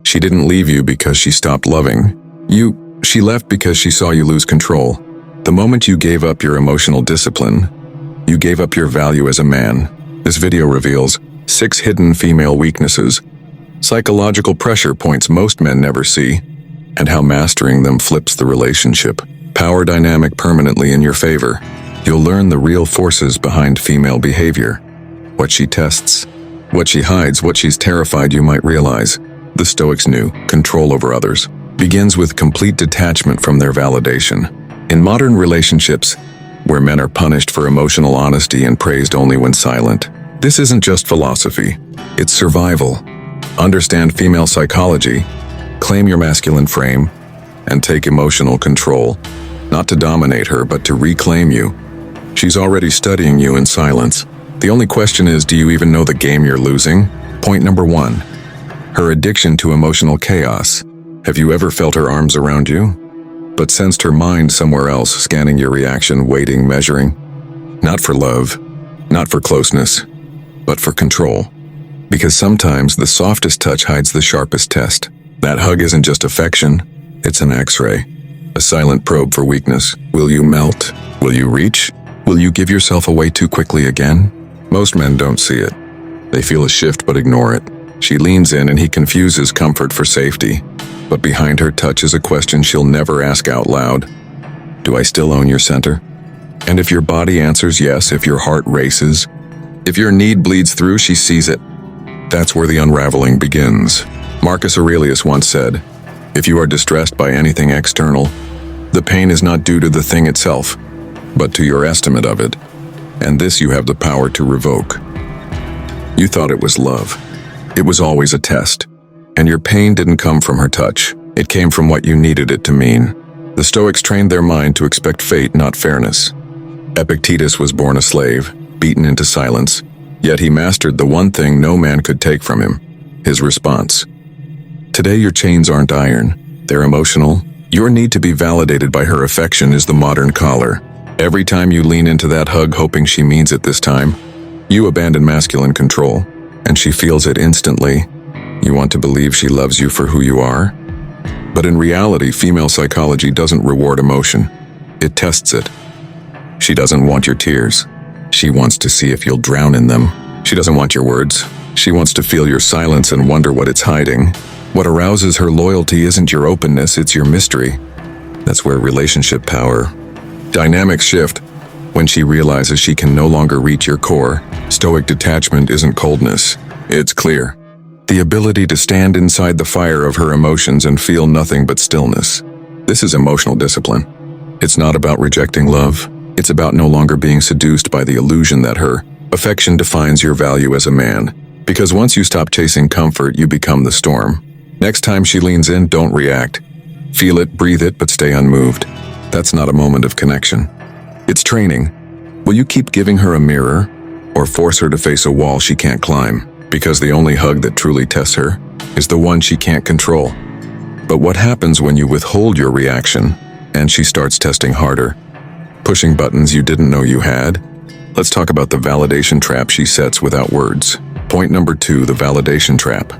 She didn't leave you because she stopped loving you. She left because she saw you lose control. The moment you gave up your emotional discipline, you gave up your value as a man. This video reveals 6 hidden female weaknesses, psychological pressure points most men never see, and how mastering them flips the relationship. Power dynamic permanently in your favor. You'll learn the real forces behind female behavior. What she tests, what she hides, what she's terrified you might realize. The Stoics knew control over others begins with complete detachment from their validation. In modern relationships, where men are punished for emotional honesty and praised only when silent, this isn't just philosophy, it's survival. Understand female psychology, claim your masculine frame, and take emotional control, not to dominate her, but to reclaim you. She's already studying you in silence. The only question is, do you even know the game you're losing? Point number 1. Her addiction to emotional chaos. Have you ever felt her arms around you, but sensed her mind somewhere else, scanning your reaction, waiting, measuring? Not for love, not for closeness, but for control. Because sometimes the softest touch hides the sharpest test. That hug isn't just affection, it's an X-ray, a silent probe for weakness. Will you melt? Will you reach? Will you give yourself away too quickly again? Most men don't see it. They feel a shift but ignore it. She leans in and he confuses comfort for safety. But behind her touch is a question she'll never ask out loud. Do I still own your center? And if your body answers yes, if your heart races, if your need bleeds through, she sees it. That's where the unraveling begins. Marcus Aurelius once said, if you are distressed by anything external, the pain is not due to the thing itself, but to your estimate of it. And this you have the power to revoke. You thought it was love. It was always a test. And your pain didn't come from her touch. It came from what you needed it to mean. The Stoics trained their mind to expect fate, not fairness. Epictetus was born a slave, beaten into silence, yet he mastered the one thing no man could take from him, his response. Today your chains aren't iron, they're emotional. Your need to be validated by her affection is the modern collar. Every time you lean into that hug hoping she means it this time, you abandon masculine control, and she feels it instantly. You want to believe she loves you for who you are? But in reality, female psychology doesn't reward emotion. It tests it. She doesn't want your tears. She wants to see if you'll drown in them. She doesn't want your words. She wants to feel your silence and wonder what it's hiding. What arouses her loyalty isn't your openness, it's your mystery. That's where relationship power dynamics shift. When she realizes she can no longer reach your core, Stoic detachment isn't coldness. It's clear. The ability to stand inside the fire of her emotions and feel nothing but stillness. This is emotional discipline. It's not about rejecting love. It's about no longer being seduced by the illusion that her affection defines your value as a man. Because once you stop chasing comfort, you become the storm. Next time she leans in, don't react. Feel it, breathe it, but stay unmoved. That's not a moment of connection. It's training. Will you keep giving her a mirror, or force her to face a wall she can't climb? Because the only hug that truly tests her is the one she can't control. But what happens when you withhold your reaction and she starts testing harder, pushing buttons you didn't know you had? Let's talk about the validation trap she sets without words. Point number 2, the validation trap.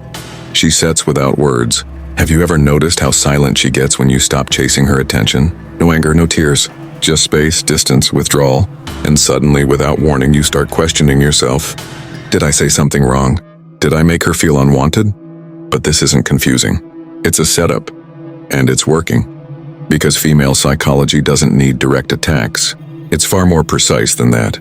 She sets without words. Have you ever noticed how silent she gets when you stop chasing her attention? No anger, no tears, just space, distance, withdrawal, and suddenly, without warning, you start questioning yourself. Did I say something wrong? Did I make her feel unwanted? But this isn't confusing. It's a setup, and it's working. Because female psychology doesn't need direct attacks. It's far more precise than that.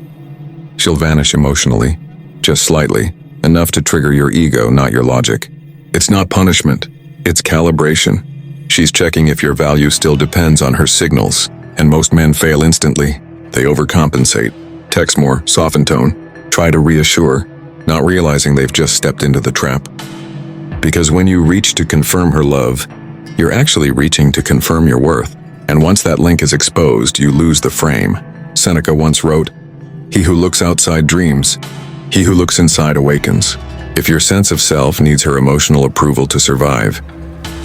She'll vanish emotionally, just slightly, enough to trigger your ego, not your logic. It's not punishment, it's calibration. She's checking if your value still depends on her signals, and most men fail instantly. They overcompensate, text more, soften tone, try to reassure, not realizing they've just stepped into the trap. Because when you reach to confirm her love, you're actually reaching to confirm your worth. And once that link is exposed, you lose the frame. Seneca once wrote, "He who looks outside dreams. He who looks inside awakens." If your sense of self needs her emotional approval to survive,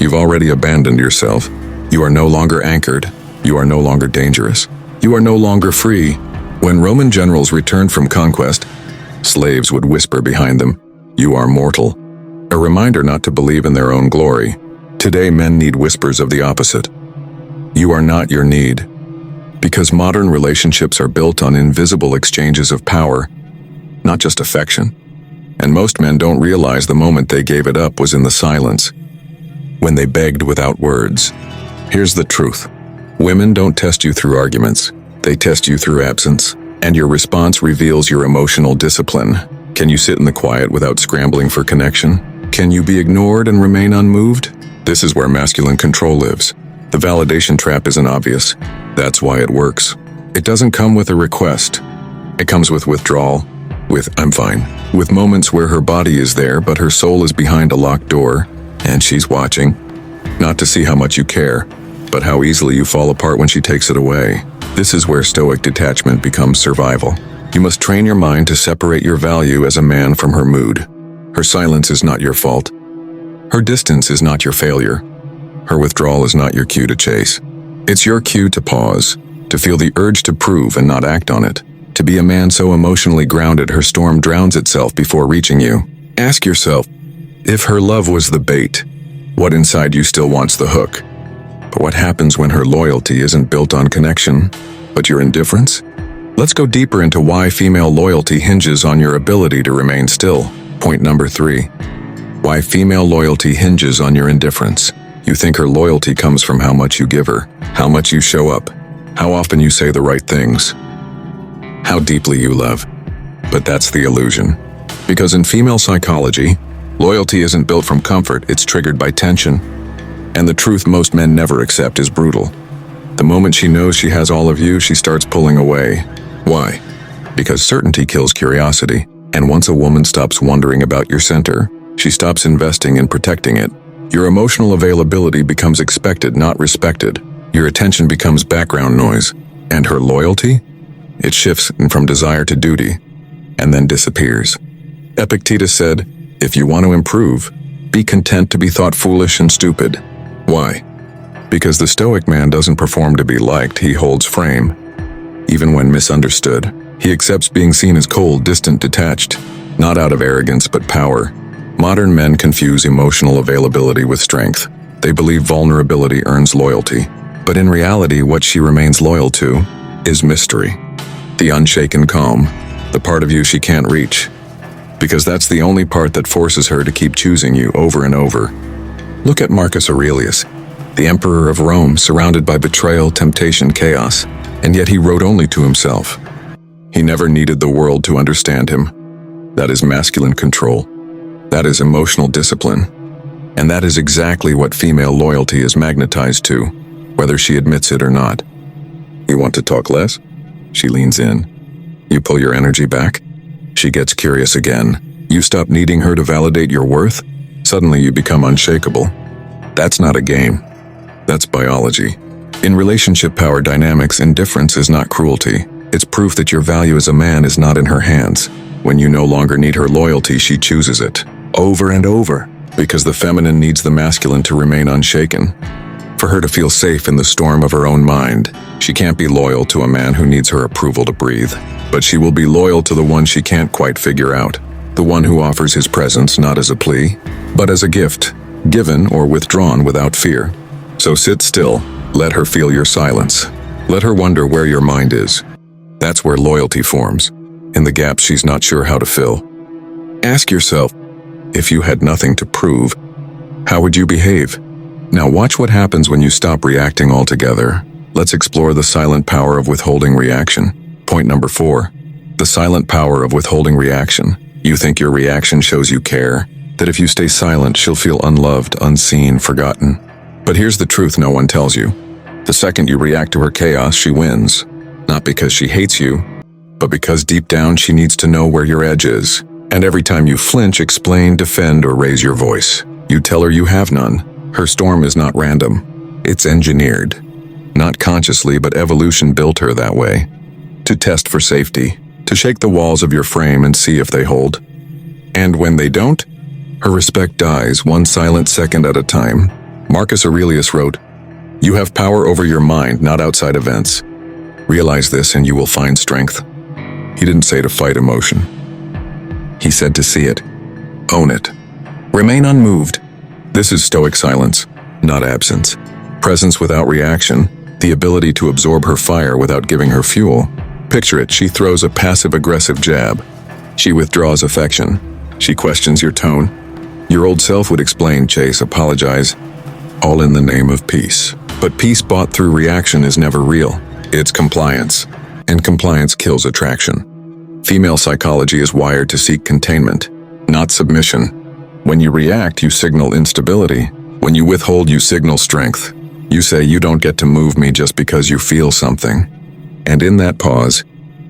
you've already abandoned yourself. You are no longer anchored. You are no longer dangerous. You are no longer free. When Roman generals returned from conquest, slaves would whisper behind them, "You are mortal." A reminder not to believe in their own glory. Today men need whispers of the opposite. You are not your need. Because modern relationships are built on invisible exchanges of power, not just affection. And most men don't realize the moment they gave it up was in the silence, when they begged without words. Here's the truth. Women don't test you through arguments. They test you through absence. And your response reveals your emotional discipline. Can you sit in the quiet without scrambling for connection? Can you be ignored and remain unmoved? This is where masculine control lives. The validation trap isn't obvious. That's why it works. It doesn't come with a request. It comes with withdrawal, with "I'm fine," with moments where her body is there but her soul is behind a locked door, and she's watching. Not to see how much you care, but how easily you fall apart when she takes it away. This is where Stoic detachment becomes survival. You must train your mind to separate your value as a man from her mood. Her silence is not your fault. Her distance is not your failure. Her withdrawal is not your cue to chase. It's your cue to pause, to feel the urge to prove and not act on it. To be a man so emotionally grounded her storm drowns itself before reaching you. Ask yourself, if her love was the bait, what inside you still wants the hook? But what happens when her loyalty isn't built on connection, but your indifference? Let's go deeper into why female loyalty hinges on your ability to remain still. Point number 3. Why female loyalty hinges on your indifference. You think her loyalty comes from how much you give her, how much you show up, how often you say the right things, how deeply you love. But that's the illusion. Because in female psychology, loyalty isn't built from comfort, it's triggered by tension. And the truth most men never accept is brutal. The moment she knows she has all of you, she starts pulling away. Why? Because certainty kills curiosity. And once a woman stops wondering about your center, she stops investing in protecting it. Your emotional availability becomes expected, not respected. Your attention becomes background noise. And her loyalty? It shifts from desire to duty, and then disappears. Epictetus said, if you want to improve, be content to be thought foolish and stupid. Why? Because the Stoic man doesn't perform to be liked, he holds frame. Even when misunderstood, he accepts being seen as cold, distant, detached, not out of arrogance but power. Modern men confuse emotional availability with strength. They believe vulnerability earns loyalty. But in reality, what she remains loyal to is mystery. The unshaken calm, the part of you she can't reach. Because that's the only part that forces her to keep choosing you over and over. Look at Marcus Aurelius, the emperor of Rome, surrounded by betrayal, temptation, chaos, and yet he wrote only to himself. He never needed the world to understand him. That is masculine control. That is emotional discipline. And that is exactly what female loyalty is magnetized to, whether she admits it or not. You want to talk less? She leans in. You pull your energy back? She gets curious again. You stop needing her to validate your worth? Suddenly you become unshakable. That's not a game. That's biology. In relationship power dynamics, indifference is not cruelty. It's proof that your value as a man is not in her hands. When you no longer need her loyalty, she chooses it. Over and over. Because the feminine needs the masculine to remain unshaken. For her to feel safe in the storm of her own mind. She can't be loyal to a man who needs her approval to breathe. But she will be loyal to the one she can't quite figure out. The one who offers his presence not as a plea, but as a gift, given or withdrawn without fear. So sit still. Let her feel your silence. Let her wonder where your mind is. That's where loyalty forms, in the gaps she's not sure how to fill. Ask yourself, if you had nothing to prove, how would you behave? Now watch what happens when you stop reacting altogether. Let's explore the silent power of withholding reaction. Point number 4. The silent power of withholding reaction. You think your reaction shows you care, that if you stay silent, she'll feel unloved, unseen, forgotten. But here's the truth no one tells you. The second you react to her chaos, she wins. Not because she hates you, but because deep down she needs to know where your edge is. And every time you flinch, explain, defend, or raise your voice, you tell her you have none. Her storm is not random. It's engineered. Not consciously, but evolution built her that way. To test for safety, to shake the walls of your frame and see if they hold. And when they don't, her respect dies one silent second at a time. Marcus Aurelius wrote, "You have power over your mind, not outside events. Realize this and you will find strength." He didn't say to fight emotion. He said to see it, own it, Remain unmoved. This is Stoic silence, not absence. Presence without reaction, the ability to absorb her fire without giving her fuel. Picture it, she throws a passive-aggressive jab. She withdraws affection. She questions your tone. Your old self would explain, chase, apologize, all in the name of peace. But peace bought through reaction is never real. It's compliance, and compliance kills attraction. Female psychology is wired to seek containment, not submission. When you react, you signal instability. When you withhold, you signal strength. You say, you don't get to move me just because you feel something. And in that pause,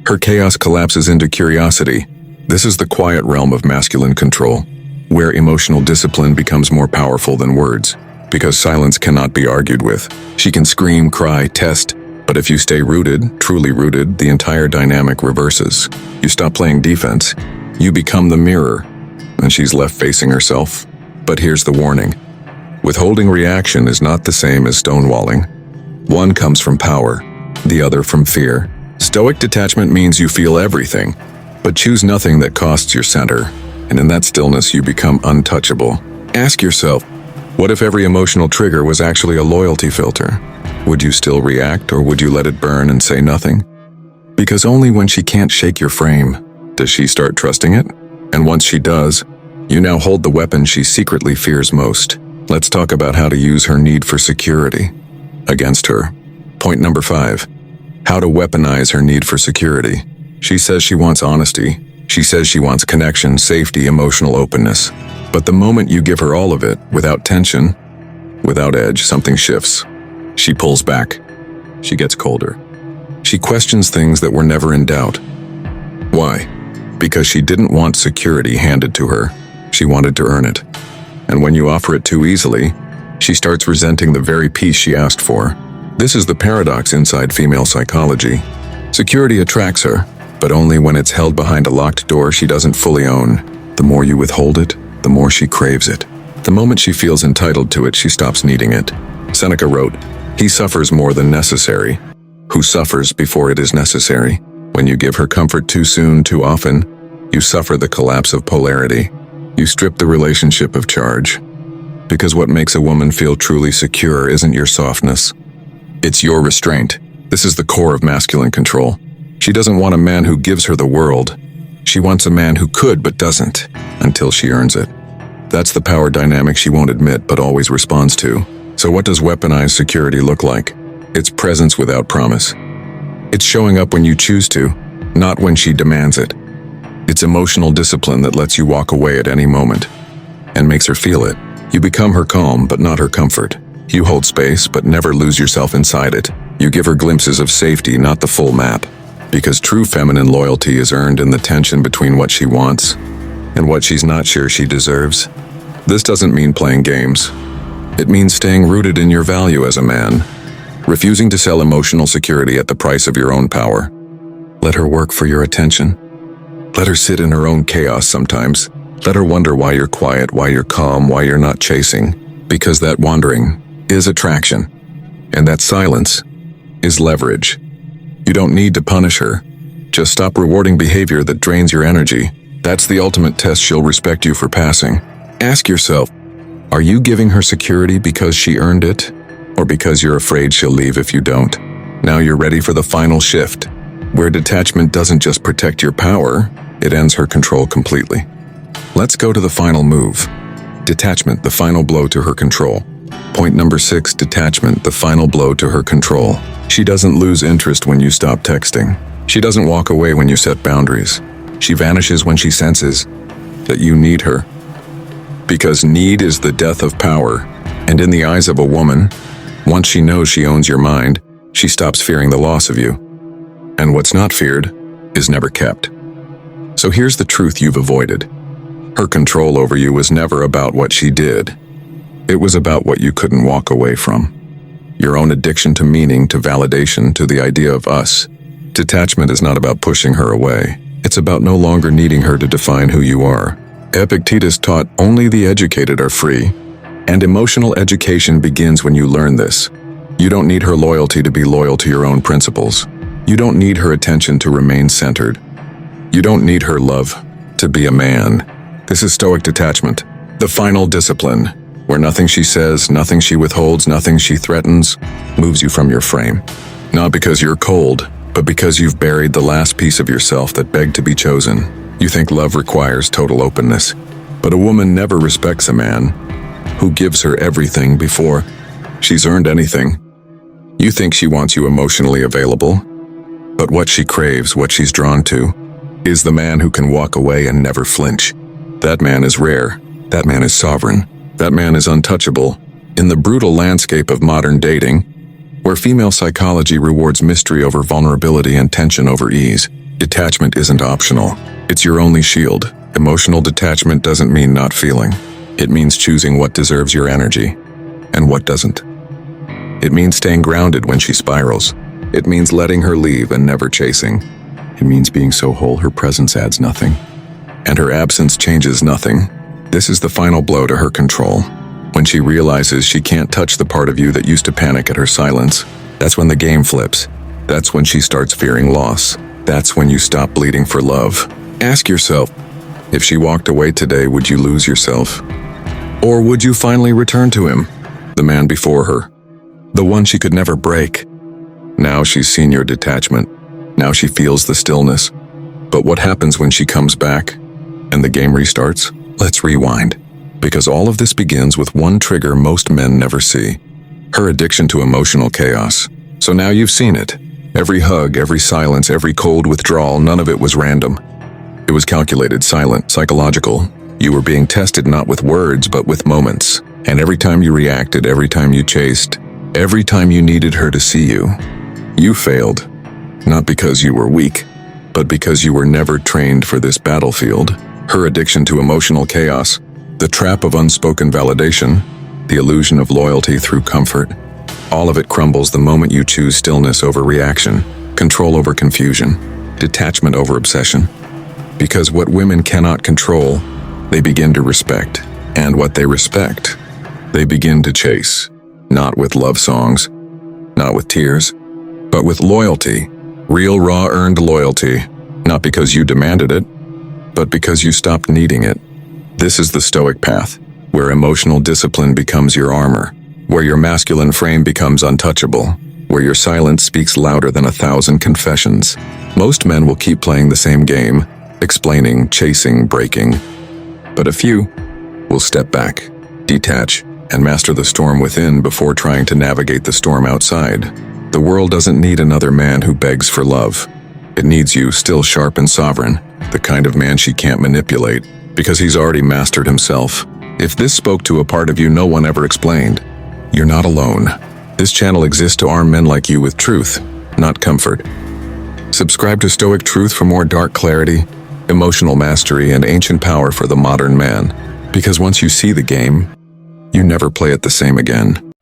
her chaos collapses into curiosity. This is the quiet realm of masculine control, where emotional discipline becomes more powerful than words, because silence cannot be argued with. She can scream, cry, test, but if you stay rooted, truly rooted, the entire dynamic reverses. You stop playing defense. You become the mirror, and she's left facing herself. But here's the warning. Withholding reaction is not the same as stonewalling. One comes from power, the other from fear. Stoic detachment means you feel everything, but choose nothing that costs your center, and in that stillness you become untouchable. Ask yourself, what if every emotional trigger was actually a loyalty filter? Would you still react, or would you let it burn and say nothing? Because only when she can't shake your frame does she start trusting it. And once she does, you now hold the weapon she secretly fears most. Let's talk about how to use her need for security against her. Point number 5. How to weaponize her need for security. She says she wants honesty. She says she wants connection, safety, emotional openness. But the moment you give her all of it, without tension, without edge, something shifts. She pulls back. She gets colder. She questions things that were never in doubt. Why? Because she didn't want security handed to her. She wanted to earn it. And when you offer it too easily, she starts resenting the very peace she asked for. This is the paradox inside female psychology. Security attracts her, but only when it's held behind a locked door she doesn't fully own. The more you withhold it, the more she craves it. The moment she feels entitled to it, she stops needing it. Seneca wrote, "He suffers more than necessary, who suffers before it is necessary." When you give her comfort too soon, too often, you suffer the collapse of polarity. You strip the relationship of charge. Because what makes a woman feel truly secure isn't your softness. It's your restraint. This is the core of masculine control. She doesn't want a man who gives her the world. She wants a man who could but doesn't, until she earns it. That's the power dynamic she won't admit but always responds to. So what does weaponized security look like? It's presence without promise. It's showing up when you choose to, not when she demands it. It's emotional discipline that lets you walk away at any moment and makes her feel it. You become her calm, but not her comfort. You hold space, but never lose yourself inside it. You give her glimpses of safety, not the full map. Because true feminine loyalty is earned in the tension between what she wants and what she's not sure she deserves. This doesn't mean playing games. It means staying rooted in your value as a man, refusing to sell emotional security at the price of your own power. Let her work for your attention. Let her sit in her own chaos sometimes. Let her wonder why you're quiet, why you're calm, why you're not chasing. Because that wandering is attraction. And that silence is leverage. You don't need to punish her. Just stop rewarding behavior that drains your energy. That's the ultimate test she'll respect you for passing. Ask yourself, are you giving her security because she earned it? Or because you're afraid she'll leave if you don't? Now you're ready for the final shift, where detachment doesn't just protect your power, it ends her control completely. Let's go to the final move. Detachment, the final blow to her control. Point number 6, detachment, the final blow to her control. She doesn't lose interest when you stop texting. She doesn't walk away when you set boundaries. She vanishes when she senses that you need her. Because need is the death of power, and in the eyes of a woman, once she knows she owns your mind, she stops fearing the loss of you. And what's not feared is never kept. So here's the truth you've avoided. Her control over you was never about what she did. It was about what you couldn't walk away from. Your own addiction to meaning, to validation, to the idea of us. Detachment is not about pushing her away. It's about no longer needing her to define who you are. Epictetus taught only the educated are free, and emotional education begins when you learn this. You don't need her loyalty to be loyal to your own principles. You don't need her attention to remain centered. You don't need her love to be a man. This is Stoic detachment, The final discipline, where nothing she says, nothing she withholds, nothing she threatens, moves you from your frame. Not because you're cold, but because you've buried the last piece of yourself that begged to be chosen. You think love requires total openness, but a woman never respects a man who gives her everything before she's earned anything. You think she wants you emotionally available, but what she craves, what she's drawn to, is the man who can walk away and never flinch. That man is rare. That man is sovereign. That man is untouchable. In the brutal landscape of modern dating, where female psychology rewards mystery over vulnerability and tension over ease, detachment isn't optional. It's your only shield. Emotional detachment doesn't mean not feeling. It means choosing what deserves your energy and what doesn't. It means staying grounded when she spirals. It means letting her leave and never chasing. It means being so whole her presence adds nothing, and her absence changes nothing. This is the final blow to her control. When she realizes she can't touch the part of you that used to panic at her silence, that's when the game flips. That's when she starts fearing loss. That's when you stop bleeding for love. Ask yourself, if she walked away today, would you lose yourself? Or would you finally return to him, the man before her, the one she could never break? Now she's seen your detachment. Now she feels the stillness. But what happens when she comes back and the game restarts? Let's rewind, because all of this begins with one trigger most men never see: her addiction to emotional chaos. So now you've seen it. Every hug, every silence, every cold withdrawal, none of it was random. It was calculated, silent, psychological. You were being tested not with words, but with moments. And every time you reacted, every time you chased, every time you needed her to see you, you failed. Not because you were weak, but because you were never trained for this battlefield. Her addiction to emotional chaos, the trap of unspoken validation, the illusion of loyalty through comfort, all of it crumbles the moment you choose stillness over reaction, control over confusion, detachment over obsession. Because what women cannot control, they begin to respect. And what they respect, they begin to chase. Not with love songs, not with tears, but with loyalty. Real, raw, earned loyalty. Not because you demanded it, but because you stopped needing it. This is the Stoic path, where emotional discipline becomes your armor, where your masculine frame becomes untouchable, where your silence speaks louder than 1,000 confessions. Most men will keep playing the same game, explaining, chasing, breaking. But a few will step back, detach, and master the storm within before trying to navigate the storm outside. The world doesn't need another man who begs for love. It needs you, still sharp and sovereign, the kind of man she can't manipulate, because he's already mastered himself. If this spoke to a part of you no one ever explained, you're not alone. This channel exists to arm men like you with truth, not comfort. Subscribe to Stoic Truth for more dark clarity, emotional mastery, and ancient power for the modern man. Because once you see the game, you never play it the same again.